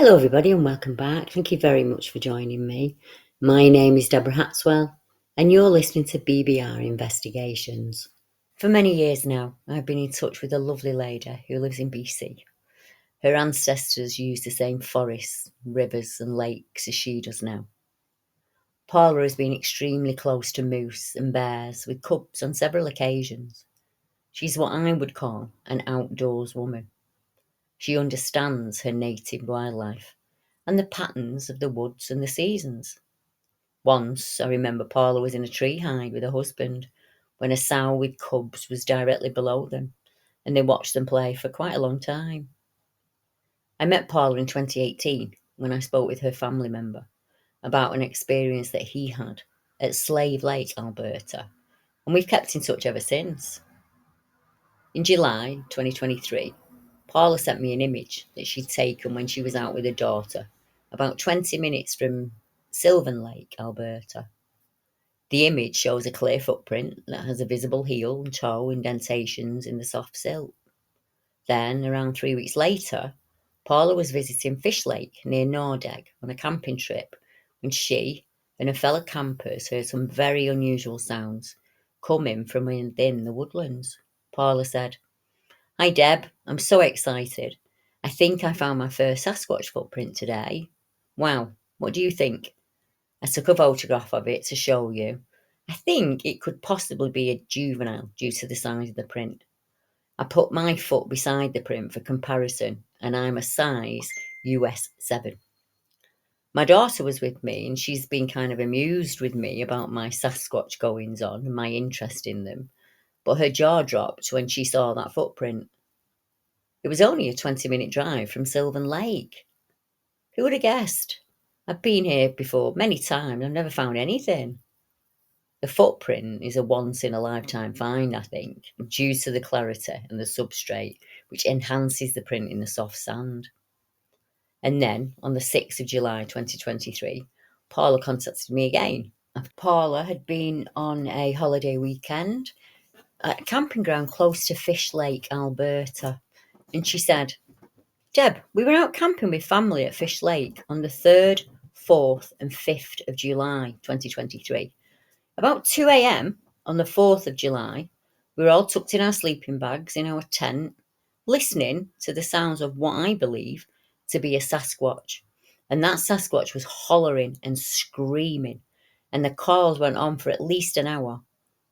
Hello everybody and welcome back. Thank you very much for joining me. My name is Deborah Hatswell and you're listening to BBR Investigations. For many years now, I've been in touch with a lovely lady who lives in BC. Her ancestors used the same forests, rivers and lakes as she does now. Paula has been extremely close to moose and bears with cubs on several occasions. She's what I would call an outdoors woman. She understands her native wildlife and the patterns of the woods and the seasons. Once, I remember Paula was in a tree hide with her husband when a sow with cubs was directly below them, and they watched them play for quite a long time. I met Paula in 2018 when I spoke with her family member about an experience that he had at Slave Lake, Alberta, and we've kept in touch ever since. In July 2023, Paula sent me an image that she'd taken when she was out with her daughter, about 20 minutes from Sylvan Lake, Alberta. The image shows a clear footprint that has a visible heel and toe indentations in the soft silt. Then, around 3 weeks later, Paula was visiting Fish Lake near Nordegg on a camping trip when she and her fellow campers heard some very unusual sounds coming from within the woodlands. Paula said, "Hi Deb, I'm so excited. I think I found my first Sasquatch footprint today. Wow, what do you think? I took a photograph of it to show you. I think it could possibly be a juvenile due to the size of the print. I put my foot beside the print for comparison and I'm a size US 7. My daughter was with me and she's been kind of amused with me about my Sasquatch goings on and my interest in them, but her jaw dropped when she saw that footprint. It was only a 20-minute drive from Sylvan Lake. Who would have guessed? I've been here before many times. I've never found anything." The footprint is a once-in-a-lifetime find, I think, due to the clarity and the substrate, which enhances the print in the soft sand. And then, on the 6th of July 2023, Paula contacted me again. Paula had been on a holiday weekend at a camping ground close to Fish Lake, Alberta. And she said, "Deb, we were out camping with family at Fish Lake on the 3rd, 4th and 5th of July 2023. About 2 a.m. on the 4th of July, we were all tucked in our sleeping bags in our tent, listening to the sounds of what I believe to be a Sasquatch. And that Sasquatch was hollering and screaming, and the calls went on for at least an hour.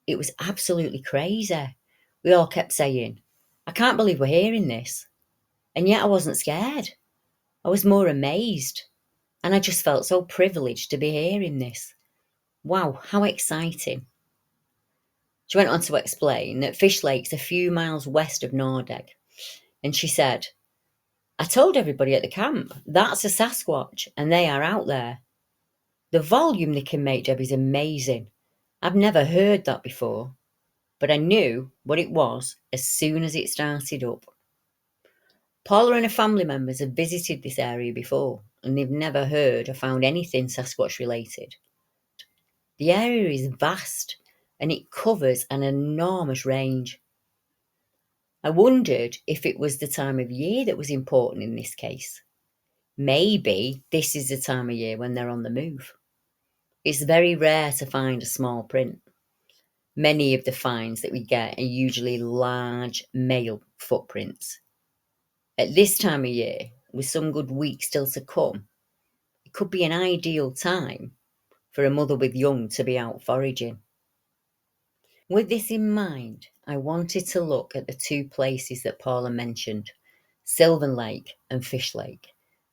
It was absolutely crazy. We all kept saying, 'I can't believe we're hearing this.' And yet I wasn't scared. I was more amazed. And I just felt so privileged to be hearing this. Wow, how exciting." She went on to explain that Fish Lake's a few miles west of Nordegg. And she said, "I told everybody at the camp, that's a Sasquatch and they are out there. The volume they can make, Deb, is amazing. I've never heard that before. But I knew what it was as soon as it started up." Paula and her family members have visited this area before and they've never heard or found anything Sasquatch related. The area is vast and it covers an enormous range. I wondered if it was the time of year that was important in this case. Maybe this is the time of year when they're on the move. It's very rare to find a small print. Many of the finds that we get are usually large male footprints. At this time of year, with some good weeks still to come, it could be an ideal time for a mother with young to be out foraging. With this in mind, I wanted to look at the two places that Paula mentioned, Sylvan Lake and Fish Lake,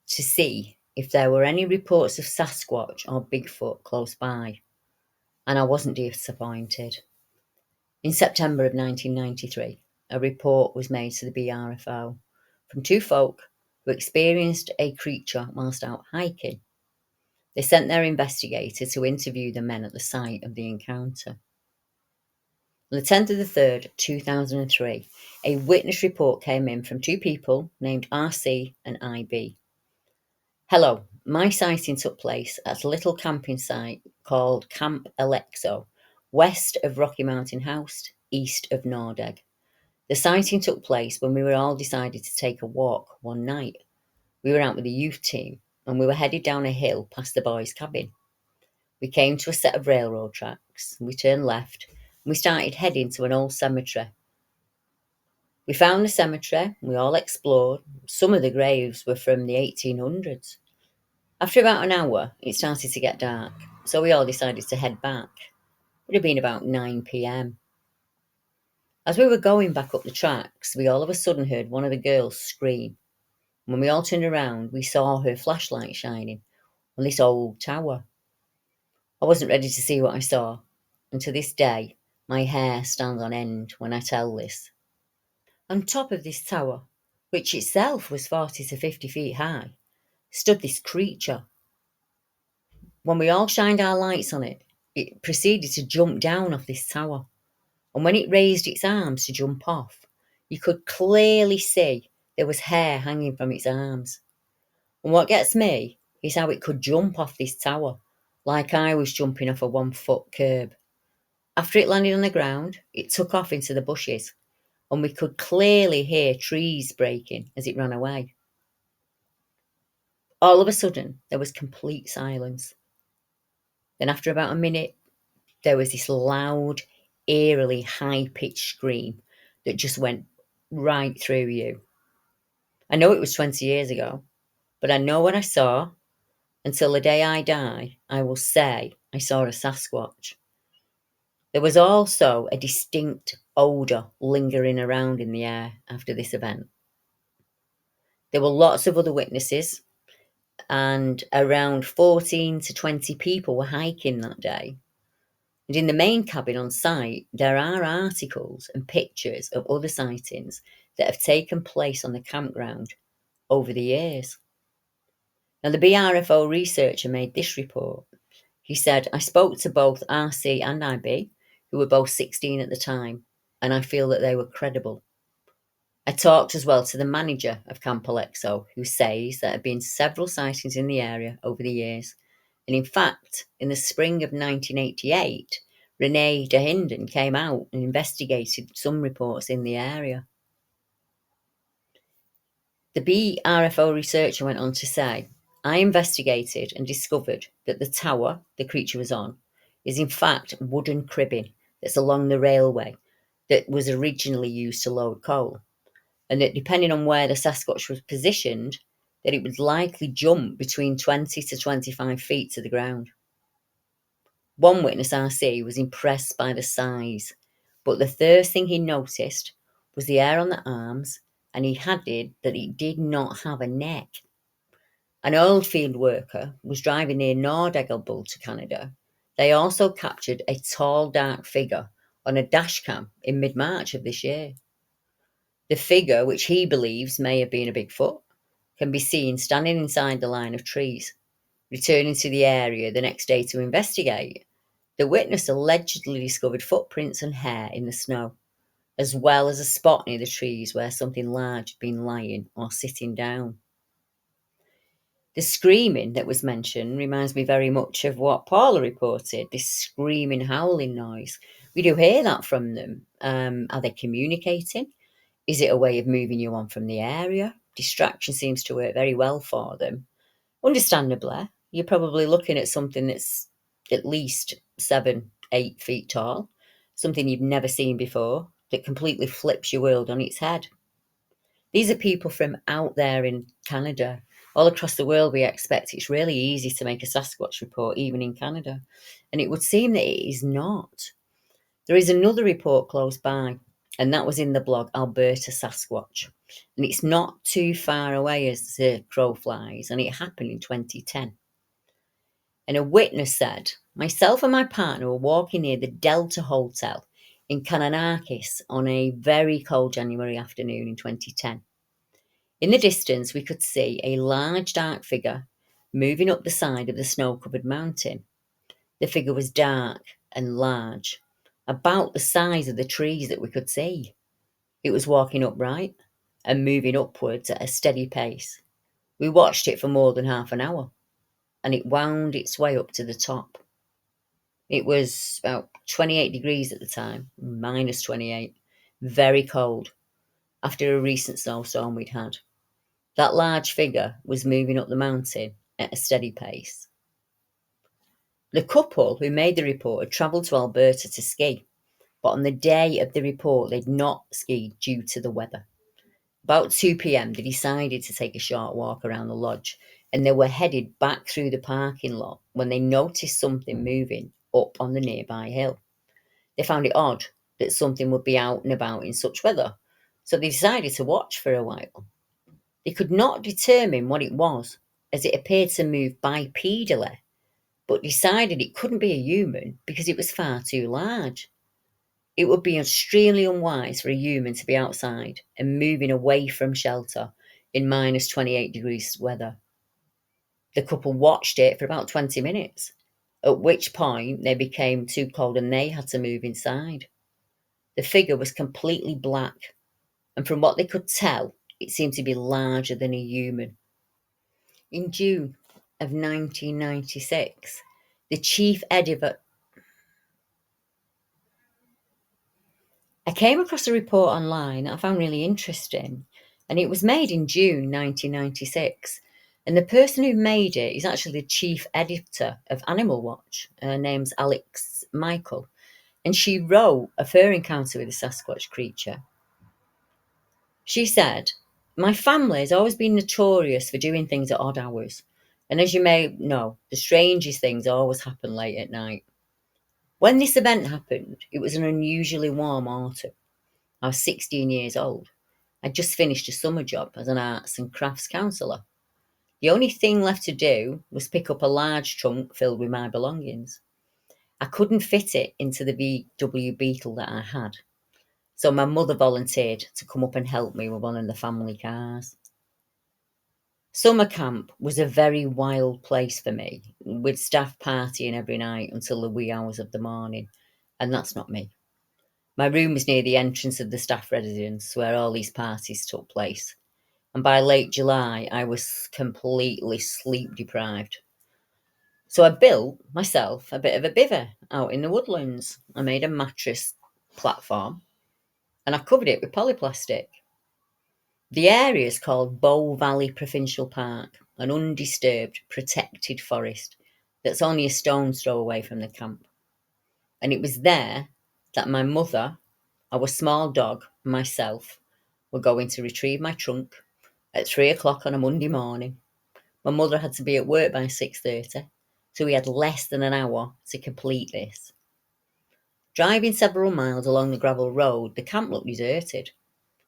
to see if there were any reports of Sasquatch or Bigfoot close by. And I wasn't disappointed. In September of 1993, a report was made to the BRFO from two folk who experienced a creature whilst out hiking. They sent their investigator to interview the men at the site of the encounter. On the 10th of the 3rd, 2003, a witness report came in from two people named RC and IB. "Hello, my sighting took place at a little camping site called Camp Alexo, west of Rocky Mountain House, east of Nordegg. The sighting took place when we were all decided to take a walk one night. We were out with the youth team and we were headed down a hill past the boys' cabin. We came to a set of railroad tracks, we turned left, and we started heading to an old cemetery. We found the cemetery, we all explored. Some of the graves were from the 1800s. After about an hour, it started to get dark, so we all decided to head back. It had been about 9 p.m. As we were going back up the tracks, we all of a sudden heard one of the girls scream. When we all turned around, we saw her flashlight shining on this old tower. I wasn't ready to see what I saw, and to this day, my hair stands on end when I tell this. On top of this tower, which itself was 40 to 50 feet high, stood this creature. When we all shined our lights on it, it proceeded to jump down off this tower. And when it raised its arms to jump off, you could clearly see there was hair hanging from its arms. And what gets me is how it could jump off this tower, like I was jumping off a 1-foot curb. After it landed on the ground, it took off into the bushes, and we could clearly hear trees breaking as it ran away. All of a sudden, there was complete silence. Then after about a minute, there was this loud, eerily high-pitched scream that just went right through you. I know it was 20 years ago, but I know what I saw. Until the day I die, I will say I saw a Sasquatch. There was also a distinct odour lingering around in the air after this event. There were lots of other witnesses, and around 14 to 20 people were hiking that day. And in the main cabin on site, there are articles and pictures of other sightings that have taken place on the campground over the years. Now, the BRFO researcher made this report. He said, I spoke to both RC and IB, who were both 16 at the time, and I feel that they were credible. I talked as well to the manager of Camp Alexo, who says there have been several sightings in the area over the years. And in fact, in the spring of 1988, Renee Dahinden came out and investigated some reports in the area. The BRFO researcher went on to say, I investigated and discovered that the tower the creature was on is in fact wooden cribbing that's along the railway that was originally used to load coal, and that depending on where the Sasquatch was positioned, that it would likely jump between 20 to 25 feet to the ground. One witness, RC, was impressed by the size, but the first thing he noticed was the hair on the arms, and he added that it did not have a neck. An oil field worker was driving near Nordagelbull to Canada. They also captured a tall, dark figure on a Dashcam in mid-March of this year. The figure, which he believes may have been a Bigfoot, can be seen standing inside the line of trees. Returning to the area the next day to investigate, the witness allegedly discovered footprints and hair in the snow, as well as a spot near the trees where something large had been lying or sitting down. The screaming that was mentioned reminds me very much of what Paula reported, this screaming, howling noise. We do hear that from them. Are they communicating? Is it a way of moving you on from the area? Distraction seems to work very well for them. Understandably, you're probably looking at something that's at least 7-8 feet tall, something you've never seen before, that completely flips your world on its head. These are people from out there in Canada. All across the world, we expect it's really easy to make a Sasquatch report, even in Canada. And it would seem that it is not. There is another report close by, and that was in the blog Alberta Sasquatch. And it's not too far away as the crow flies, and it happened in 2010. And a witness said, myself and my partner were walking near the Delta Hotel in Kananakis on a very cold January afternoon in 2010. In the distance, we could see a large dark figure moving up the side of the snow-covered mountain. The figure was dark and large, about the size of the trees that we could see. It was walking upright and moving upwards at a steady pace. We watched it for more than half an hour, and it wound its way up to the top. It was about 28 degrees at the time, minus 28, very cold, after a recent snowstorm we'd had. That large figure was moving up the mountain at a steady pace. The couple who made the report had travelled to Alberta to ski, but on the day of the report they'd not skied due to the weather. About 2 p.m. they decided to take a short walk around the lodge, and they were headed back through the parking lot when they noticed something moving up on the nearby hill. They found it odd that something would be out and about in such weather, so they decided to watch for a while. They could not determine what it was, as it appeared to move bipedally, but decided it couldn't be a human because it was far too large. It would be extremely unwise for a human to be outside and moving away from shelter in minus 28 degrees weather. The couple watched it for about 20 minutes, at which point they became too cold and they had to move inside. The figure was completely black, and from what they could tell, it seemed to be larger than a human. In June of 1996, the chief editor. I came across a report online that I found really interesting, and it was made in June 1996. And the person who made it is actually the chief editor of Animal Watch. Her name's Alex Michael, and she wrote of her encounter with the Sasquatch creature. She said, "My family has always been notorious for doing things at odd hours, and as you may know, the strangest things always happen late at night. When this event happened, it was an unusually warm autumn. I was 16 years old. I'd just finished a summer job as an arts and crafts counsellor. The only thing left to do was pick up a large trunk filled with my belongings. I couldn't fit it into the VW Beetle that I had, so my mother volunteered to come up and help me with one of the family cars. Summer camp was a very wild place for me, with staff partying every night until the wee hours of the morning, and that's not me. My room was near the entrance of the staff residence where all these parties took place, and by late July I was completely sleep deprived. So I built myself a bit of a bivvy out in the woodlands. I made a mattress platform and I covered it with polyplastic. The area is called Bow Valley Provincial Park, an undisturbed, protected forest that's only a stone's throw away from the camp. And it was there that my mother, our small dog, and myself were going to retrieve my trunk at 3 o'clock on a Monday morning. My mother had to be at work by 6:30, so we had less than an hour to complete this. Driving several miles along the gravel road, the camp looked deserted.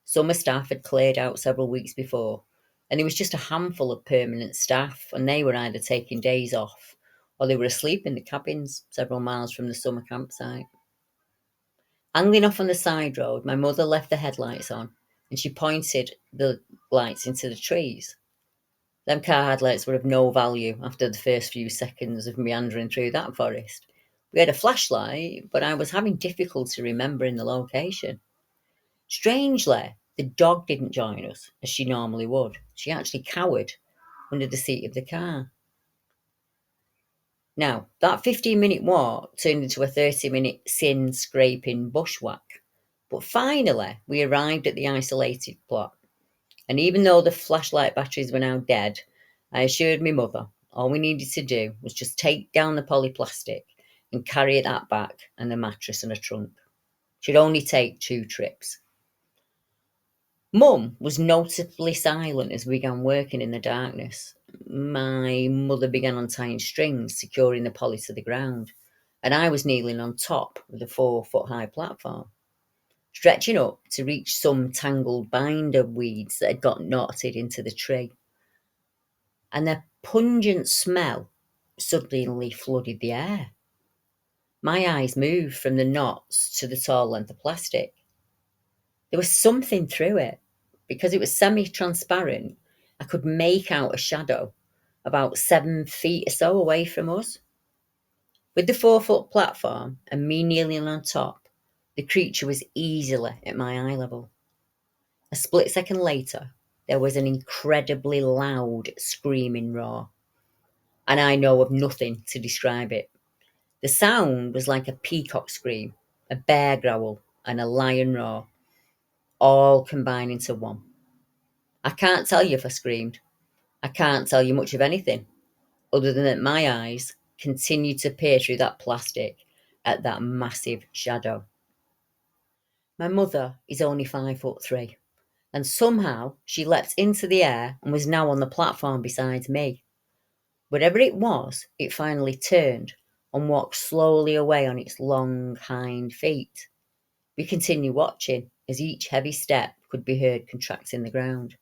Summer staff had cleared out several weeks before, and there was just a handful of permanent staff, and they were either taking days off or they were asleep in the cabins several miles from the summer campsite. Angling off on the side road, my mother left the headlights on and she pointed the lights into the trees. Them car headlights were of no value after the first few seconds of meandering through that forest. We had a flashlight, but I was having difficulty remembering the location. Strangely, the dog didn't join us, as she normally would. She actually cowered under the seat of the car. Now, that 15-minute walk turned into a 30-minute sin-scraping bushwhack. But finally, we arrived at the isolated plot. And even though the flashlight batteries were now dead, I assured my mother all we needed to do was just take down the polyplastic and carry that back and the mattress and a trunk. It should only take 2 trips. Mum was noticeably silent as we began working in the darkness. My mother began untying strings, securing the poly to the ground, and I was kneeling on top of the 4-foot-high platform, stretching up to reach some tangled binder weeds that had got knotted into the tree. And the pungent smell suddenly flooded the air. My eyes moved from the knots to the tall length of plastic. There was something through it. Because it was semi-transparent, I could make out a shadow about 7 feet or so away from us. With the 4-foot platform and me kneeling on top, the creature was easily at my eye level. A split second later, there was an incredibly loud screaming roar, and I know of nothing to describe it. The sound was like a peacock scream, a bear growl, and a lion roar, all combined into one. I can't tell you if I screamed. I can't tell you much of anything, other than that my eyes continued to peer through that plastic at that massive shadow. My mother is only 5'3", and somehow she leapt into the air and was now on the platform beside me. Whatever it was, it finally turned and walked slowly away on its long hind feet. We continued watching as each heavy step could be heard contracting the ground.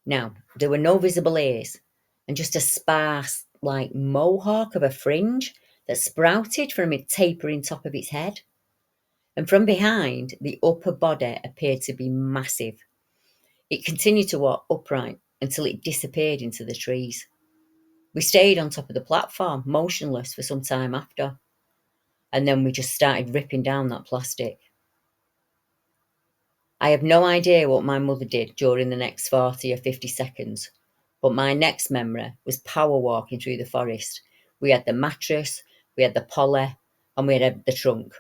Now, there were no visible ears, and just a sparse, like mohawk of a fringe that sprouted from a tapering top of its head. And from behind, the upper body appeared to be massive. It continued to walk upright until it disappeared into the trees. We stayed on top of the platform, motionless, for some time after, and then we just started ripping down that plastic. I have no idea what my mother did during the next 40 or 50 seconds, but my next memory was power walking through the forest. We had the mattress, we had the polly, and we had the trunk.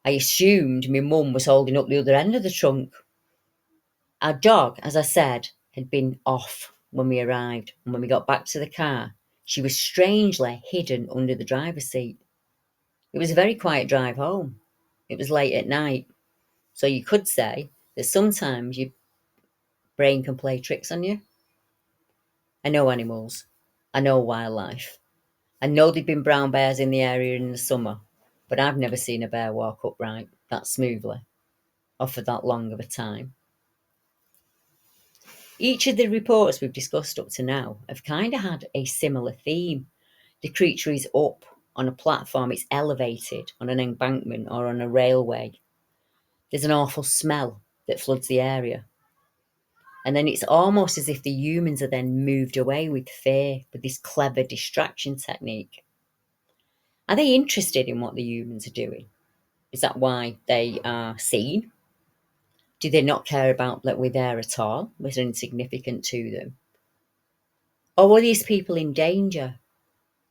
I assumed my mum was holding up the other end of the trunk. Our dog, as I said, had been off when we arrived, and when we got back to the car, she was strangely hidden under the driver's seat. It was a very quiet drive home. It was late at night, so you could say that sometimes your brain can play tricks on you. I know animals. I know wildlife. I know there've been brown bears in the area in the summer, but I've never seen a bear walk upright that smoothly or for that long of a time. Each of the reports we've discussed up to now have kind of had a similar theme. The creature is up on a platform, it's elevated on an embankment or on a railway. There's an awful smell that floods the area. And then it's almost as if the humans are then moved away with fear with this clever distraction technique. Are they interested in what the humans are doing? Is that why they are seen? Do they not care about that we're there at all? We're insignificant to them? Or were these people in danger?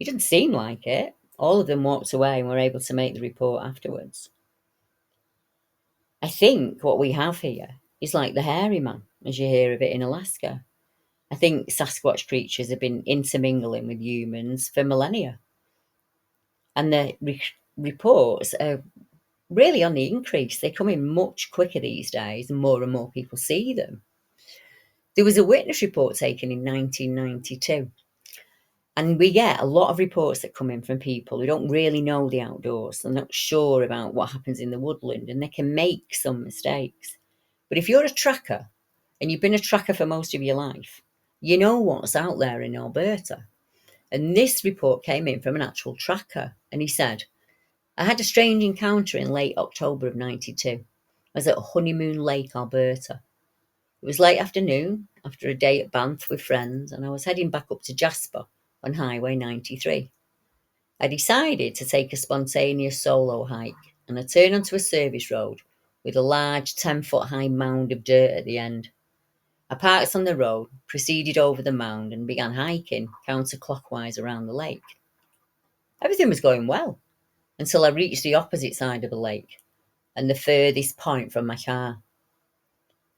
It didn't seem like it. All of them walked away and were able to make the report afterwards. I think what we have here is like the hairy man, as you hear of it in Alaska. I think Sasquatch creatures have been intermingling with humans for millennia. And the reports are really on the increase. They come in much quicker these days, and more people see them. There was a witness report taken in 1992. And we get a lot of reports that come in from people who don't really know the outdoors. They're not sure about what happens in the woodland, and they can make some mistakes. But if you're a tracker, and you've been a tracker for most of your life, you know what's out there in Alberta. And this report came in from an actual tracker. And he said, I had a strange encounter in late October of 92. I was at Honeymoon Lake, Alberta. It was late afternoon, after a day at Banff with friends, and I was heading back up to Jasper on Highway 93. I decided to take a spontaneous solo hike, and I turned onto a service road with a large 10-foot high mound of dirt at the end. I parked on the road, proceeded over the mound, and began hiking counterclockwise around the lake. Everything was going well until I reached the opposite side of the lake and the furthest point from my car.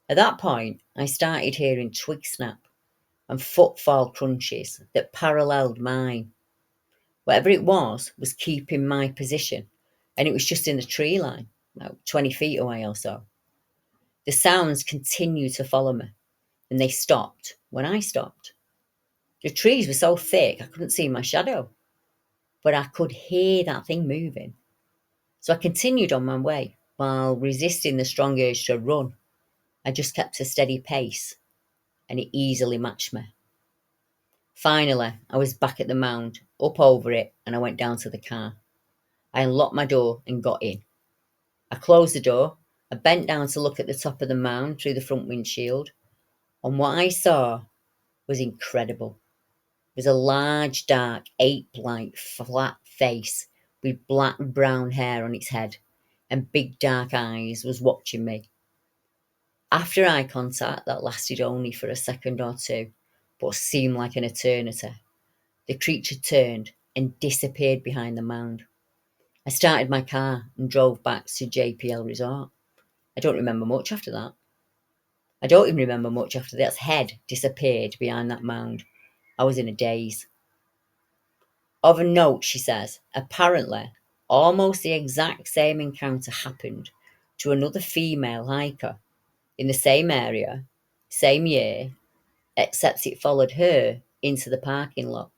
At that point, I started hearing twig snap and footfall crunches that paralleled mine. Whatever it was keeping my position, and it was just in the tree line, about 20 feet away or so. The sounds continued to follow me, and they stopped when I stopped. The trees were so thick I couldn't see my shadow, but I could hear that thing moving. So I continued on my way while resisting the strong urge to run. I just kept a steady pace, and it easily matched me. Finally, I was back at the mound, up over it, and I went down to the car. I unlocked my door and got in. I closed the door. I bent down to look at the top of the mound through the front windshield, and what I saw was incredible. It was a large, dark, ape-like, flat face with black brown hair on its head, and big dark eyes was watching me. After eye contact that lasted only for a second or two, but seemed like an eternity, the creature turned and disappeared behind the mound. I started my car and drove back to JPL Resort. I don't remember much after that. I don't even remember much after that. Its head disappeared behind that mound. I was in a daze. Of a note, she says, apparently, almost the exact same encounter happened to another female hiker in the same area, same year, except it followed her into the parking lot,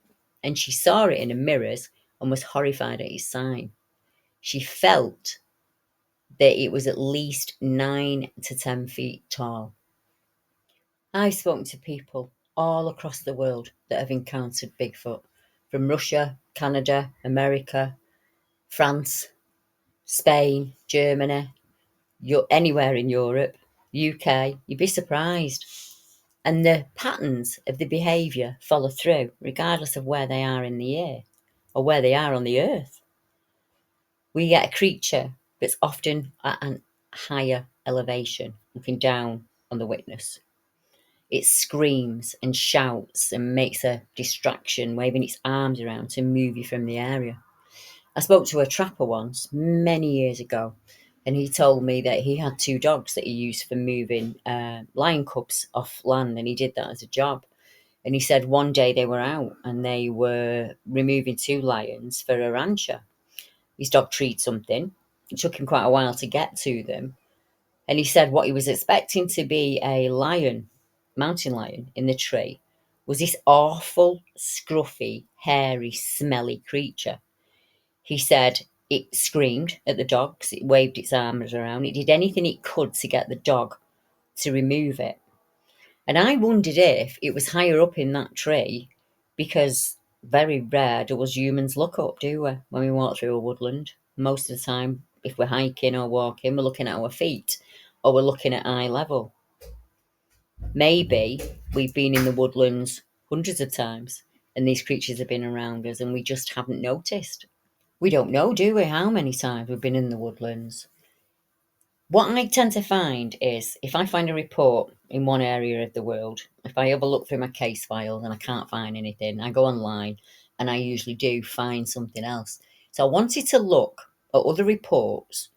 and she saw it in the mirrors and was horrified at its sign. She felt that it was at least 9 to 10 feet tall. I've spoken to people all across the world that have encountered Bigfoot, from Russia, Canada, America, France, Spain, Germany, anywhere in Europe, UK. You'd be surprised. And the patterns of the behaviour follow through, regardless of where they are in the year or where they are on the earth. We get a creature that's often at a higher elevation, looking down on the witness. It screams and shouts and makes a distraction, waving its arms around to move you from the area. I spoke to a trapper once, many years ago, and he told me that he had 2 dogs that he used for moving lion cubs off land, and he did that as a job. And he said one day they were out and they were removing 2 lions for a rancher. His dog treed something. It took him quite a while to get to them. And he said what he was expecting to be a lion, mountain lion, in the tree was this awful, scruffy, hairy, smelly creature. He said it screamed at the dogs, it waved its arms around, it did anything it could to get the dog to remove it. And I wondered if it was higher up in that tree, because very rare do us humans look up, do we, when we walk through a woodland? Most of the time, if we're hiking or walking, we're looking at our feet or we're looking at eye level. Maybe we've been in the woodlands hundreds of times and these creatures have been around us and we just haven't noticed. We don't know, do we, how many times we've been in the woodlands? What I tend to find is if I find a report in one area of the world, if I have a look through my case files and I can't find anything, I go online and I usually do find something else. So I wanted to look at other reports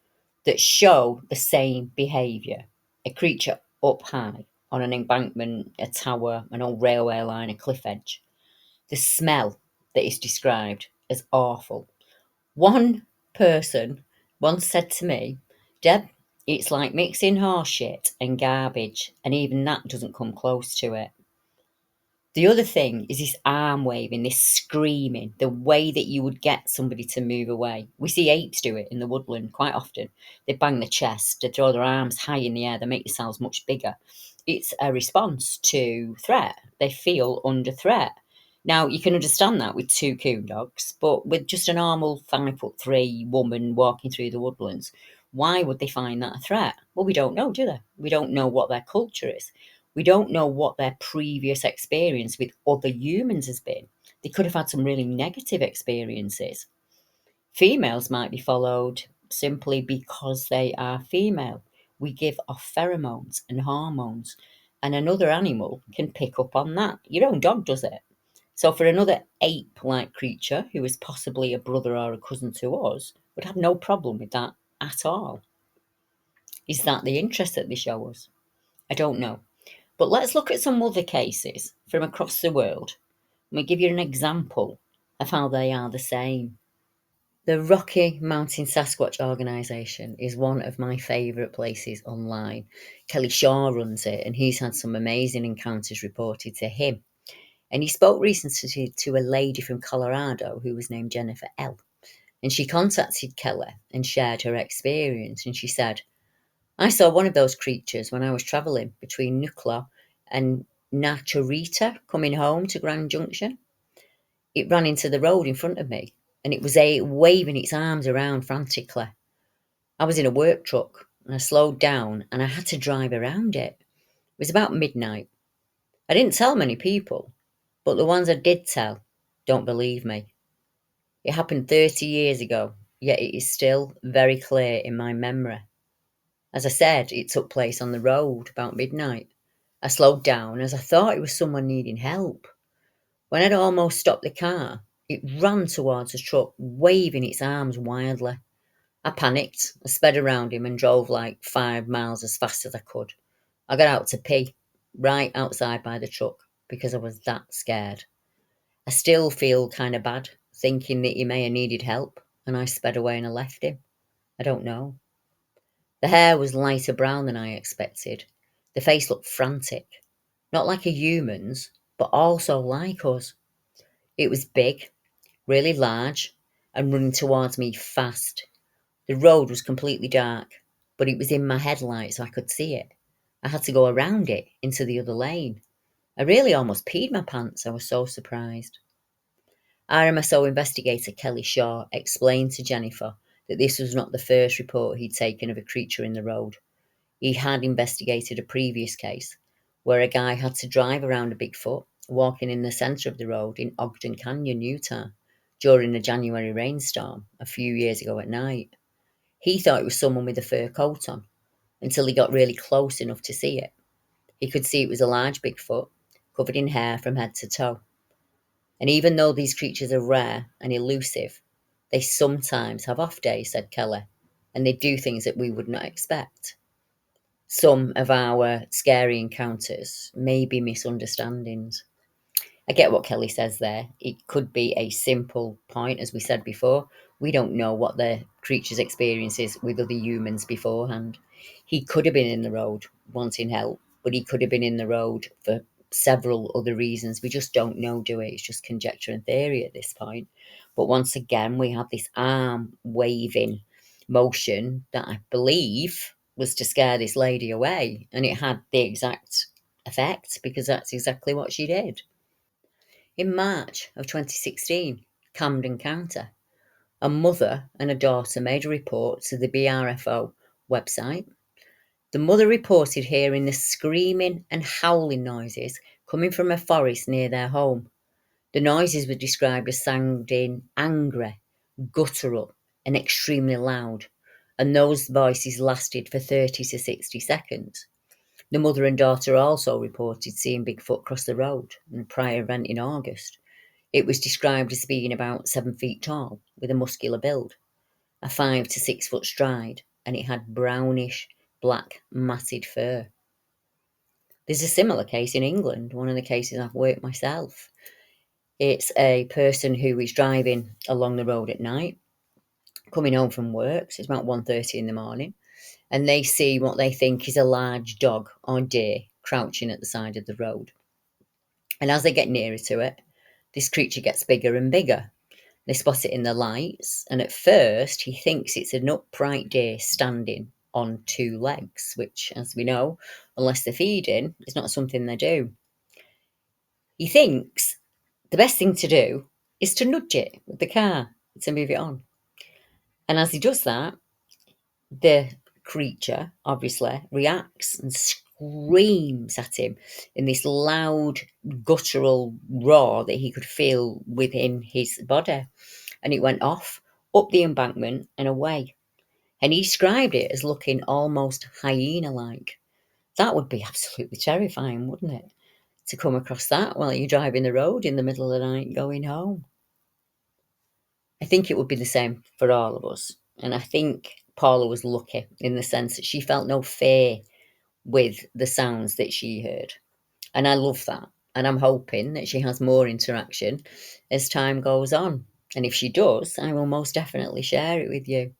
that show the same behaviour. A creature up high on an embankment, a tower, an old railway line, a cliff edge. The smell that is described as awful. One person once said to me, Deb, it's like mixing horse shit and garbage, and even that doesn't come close to it. The other thing is this arm waving, this screaming, the way that you would get somebody to move away. We see apes do it in the woodland quite often. They bang their chest, they throw their arms high in the air, they make themselves much bigger. It's a response to threat. They feel under threat. Now, you can understand that with 2 coon dogs, but with just a normal 5'3" woman walking through the woodlands, why would they find that a threat? Well, we don't know, do they? We don't know what their culture is. We don't know what their previous experience with other humans has been. They could have had some really negative experiences. Females might be followed simply because they are female. We give off pheromones and hormones, and another animal can pick up on that. Your own dog does it. So for another ape-like creature who is possibly a brother or a cousin to us, would have no problem with that at all. Is that the interest that they show us? I don't know. But let's look at some other cases from across the world. Let me give you an example of how they are the same. The Rocky Mountain Sasquatch organisation is one of my favourite places online. Kelly Shaw runs it, and he's had some amazing encounters reported to him. And he spoke recently to a lady from Colorado who was named Jennifer L. And she contacted Kelly and shared her experience. And she said, I saw one of those creatures when I was travelling between Nuclear and Nachorita coming home to Grand Junction. It ran into the road in front of me and it was waving its arms around frantically. I was in a work truck and I slowed down and I had to drive around it. It was about midnight. I didn't tell many people, but the ones I did tell don't believe me. It happened 30 years ago, yet it is still very clear in my memory. As I said, it took place on the road about midnight. I slowed down as I thought it was someone needing help. When I'd almost stopped the car, it ran towards the truck, waving its arms wildly. I panicked, I sped around him and drove like 5 miles as fast as I could. I got out to pee right outside by the truck because I was that scared. I still feel kind of bad thinking that he may have needed help and I sped away and I left him. I don't know. The hair was lighter brown than I expected. The face looked frantic. Not like a human's, but also like us. It was big, really large, and running towards me fast. The road was completely dark, but it was in my headlights so I could see it. I had to go around it into the other lane. I really almost peed my pants. I was so surprised. RMSO investigator Kelly Shaw explained to Jennifer that this was not the first report he'd taken of a creature in the road. He had investigated a previous case where a guy had to drive around a Bigfoot walking in the centre of the road in Ogden Canyon, Utah, during a January rainstorm a few years ago at night. He thought it was someone with a fur coat on until he got really close enough to see it. He could see it was a large Bigfoot covered in hair from head to toe. And even though these creatures are rare and elusive, they sometimes have off days, said Kelly, and they do things that we would not expect. Some of our scary encounters may be misunderstandings. I get what Kelly says there. It could be a simple point, as we said before. We don't know what the creature's experience is with other humans beforehand. He could have been in the road wanting help, but he could have been in the road for several other reasons. We just don't know, do we? It's just conjecture and theory at this point. But once again, we have this arm waving motion that I believe was to scare this lady away. And it had the exact effect because that's exactly what she did. In March of 2016, Camden County, a mother and a daughter made a report to the BRFO website. The mother reported hearing the screaming and howling noises coming from a forest near their home. The noises were described as sounding angry, guttural, and extremely loud, and those voices lasted for 30 to 60 seconds. The mother and daughter also reported seeing Bigfoot cross the road in a prior event in August. It was described as being about 7 feet tall, with a muscular build, a 5 to 6 foot stride, and it had brownish, black, matted fur. There's a similar case in England, one of the cases I've worked myself. It's a person who is driving along the road at night, coming home from work, so it's about 1:30 in the morning, and they see what they think is a large dog or deer crouching at the side of the road. And as they get nearer to it, this creature gets bigger and bigger. They spot it in the lights, and at first he thinks it's an upright deer standing on two legs, which, as we know, unless they're feeding, is not something they do. He thinks the best thing to do is to nudge it with the car to move it on. And as he does that, the creature obviously reacts and screams at him in this loud, guttural roar that he could feel within his body. And it went off, up the embankment and away. And he described it as looking almost hyena-like. That would be absolutely terrifying, wouldn't it? To come across that while you're driving the road in the middle of the night going home. I think it would be the same for all of us. And I think Paula was lucky in the sense that she felt no fear with the sounds that she heard. And I love that. And I'm hoping that she has more interaction as time goes on. And if she does, I will most definitely share it with you.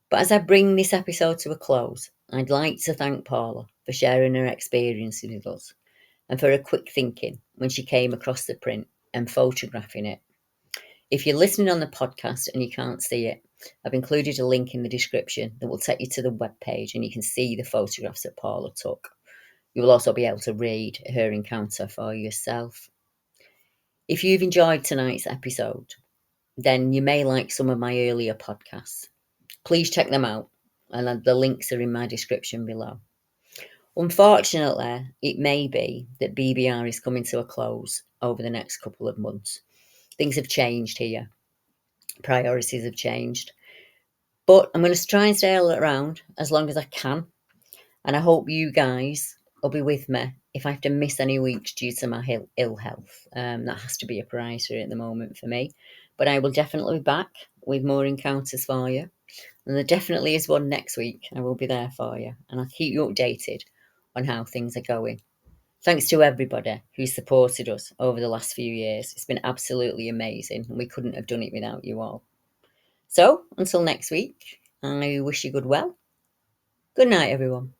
But as I bring this episode to a close, I'd like to thank Paula for sharing her experiences with us and for her quick thinking when she came across the print and photographing it. If you're listening on the podcast and you can't see it, I've included a link in the description that will take you to the webpage and you can see the photographs that Paula took. You will also be able to read her encounter for yourself. If you've enjoyed tonight's episode, then you may like some of my earlier podcasts. Please check them out, and the links are in my description below. Unfortunately, it may be that BBR is coming to a close over the next couple of months. Things have changed here. Priorities have changed. But I'm going to try and stay around as long as I can. And I hope you guys will be with me if I have to miss any weeks due to my ill health. That has to be a priority at the moment for me. But I will definitely be back with more encounters for you. And there definitely is one next week. I will be there for you. And I'll keep you updated on how things are going. Thanks to everybody who supported us over the last few years. It's been absolutely amazing, and we couldn't have done it without you all. So, until next week, I wish you good well. Good night, everyone.